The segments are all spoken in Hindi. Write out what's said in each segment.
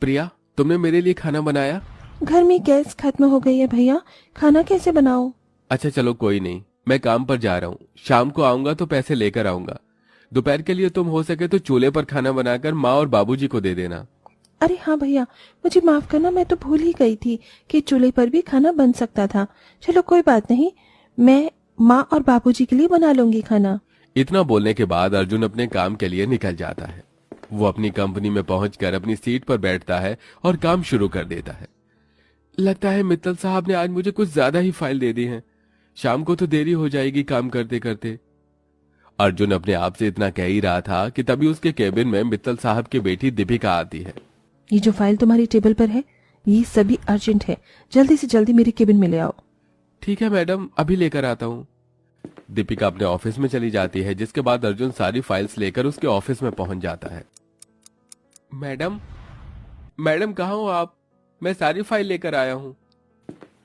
प्रिया, तुमने मेरे लिए खाना बनाया? घर में गैस खत्म हो गई है भैया, खाना कैसे बनाऊं? अच्छा चलो कोई नहीं, मैं काम पर जा रहा हूँ, शाम को आऊंगा तो पैसे लेकर आऊंगा। दोपहर के लिए तुम हो सके तो चूल्हे पर खाना बनाकर माँ और बाबूजी को दे देना। अरे हाँ भैया, मुझे माफ करना, मैं तो भूल ही गई थी कि चूल्हे पर भी खाना बन सकता था। चलो कोई बात नहीं, मैं माँ और बाबूजी के लिए बना लूंगी खाना। इतना बोलने के बाद अर्जुन अपने काम के लिए निकल जाता है। वो अपनी कंपनी में पहुंचकर अपनी सीट पर बैठता है और काम शुरू कर देता है। लगता है मित्तल साहब ने आज मुझे कुछ ज्यादा ही फाइल दे दी है। शाम को तो देरी हो जाएगी काम करते करते। अर्जुन अपने आप से इतना कह ही रहा था कि तभी उसके केबिन में मित्तल साहब की बेटी दीपिका आती है। ये जो फाइल तुम्हारी टेबल पर है, ये सभी अर्जेंट है, जल्दी से जल्दी मेरे केबिन में ले आओ। ठीक है मैडम, अभी लेकर आता हूँ। दीपिका अपने ऑफिस में चली जाती है, जिसके बाद अर्जुन सारी फाइल्स लेकर उसके ऑफिस में पहुंच जाता है। मैडम, मैडम कहाँ हो आप? मैं सारी फाइल लेकर आया हूँ।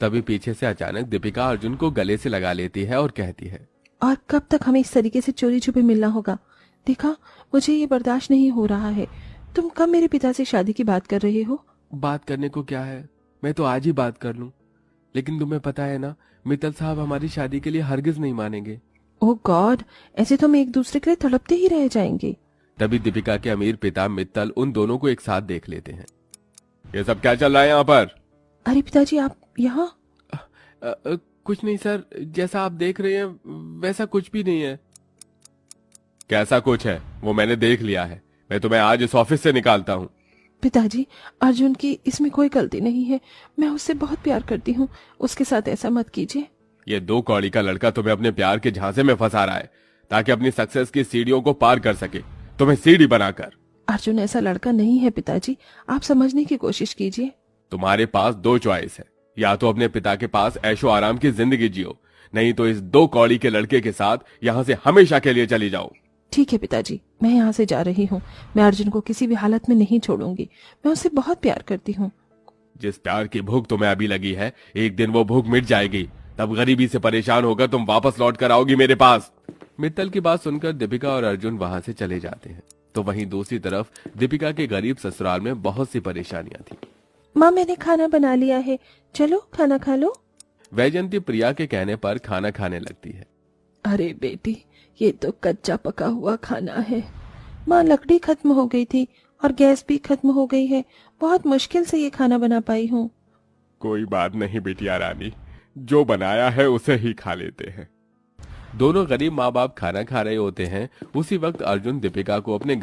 तभी पीछे से अचानक दीपिका अर्जुन को गले से लगा लेती है और कहती है, और कब तक हमें इस तरीके से चोरी छुपे मिलना होगा? देखा, मुझे ये बर्दाश्त नहीं हो रहा है। तुम कब मेरे पिता से शादी की बात कर रहे हो? बात करने को क्या है, मैं तो आज ही बात कर लूं। लेकिन तुम्हें पता है ना, मित्तल साहब हमारी शादी के लिए हरगिज नहीं मानेंगे। ओह गॉड, ऐसे तो हम एक दूसरे के लिए तड़पते ही रह जाएंगे। तभी दीपिका के अमीर पिता मित्तल उन दोनों को एक साथ देख लेते हैं। ये सब क्या चल रहा है यहाँ पर? अरे पिताजी, आप यहाँ? कुछ नहीं सर, जैसा आप देख रहे हैं वैसा कुछ भी नहीं है। कैसा कुछ है वो मैंने देख लिया है। मैं तुम्हें आज इस ऑफिस से निकालता हूँ। पिताजी, अर्जुन की इसमें कोई गलती नहीं है, मैं उससे बहुत प्यार करती हूँ, उसके साथ ऐसा मत कीजिए। ये दो कौड़ी का लड़का तुम्हें अपने प्यार के झांसे में फंसा रहा है ताकि अपनी सक्सेस की सीढ़ियों को पार कर सके, तुम्हें सीढ़ी बनाकर। अर्जुन ऐसा लड़का नहीं है पिताजी, आप समझने की कोशिश कीजिए। तुम्हारे पास दो चॉइस है, या तो अपने पिता के पास ऐशो आराम की जिंदगी जियो, नहीं तो इस दो कौड़ी के लड़के के साथ यहाँ से हमेशा के लिए चली जाओ। ठीक है पिताजी, मैं यहाँ से जा रही हूँ। मैं अर्जुन को किसी भी हालत में नहीं छोड़ूंगी, मैं उससे बहुत प्यार करती हूँ। जिस प्यार की भूख तुम्हें अभी लगी है, एक दिन वो भूख मिट जाएगी, तब गरीबी से परेशान होकर तुम वापस लौट कर आओगी मेरे पास। मित्तल की बात सुनकर दीपिका और अर्जुन वहां से चले जाते हैं। तो वहीं दूसरी तरफ दीपिका के गरीब ससुराल में बहुत सी परेशानियां थी। माँ, मैंने खाना बना लिया है, चलो खाना खा लो। वैजयंती प्रिया के कहने पर खाना खाने लगती है। अरे बेटी, ये तो कच्चा पका हुआ खाना है। माँ, लकड़ी खत्म हो गई थी और गैस भी खत्म हो गई है, बहुत मुश्किल से ये खाना बना पाई हूँ। कोई बात नहीं बिटिया रानी, जो बनाया है उसे ही खा लेते हैं। दोनों गरीब माँ बाप खाना खा रहे होते हैं। उसी वक्त अर्जुन दीपिका को अपने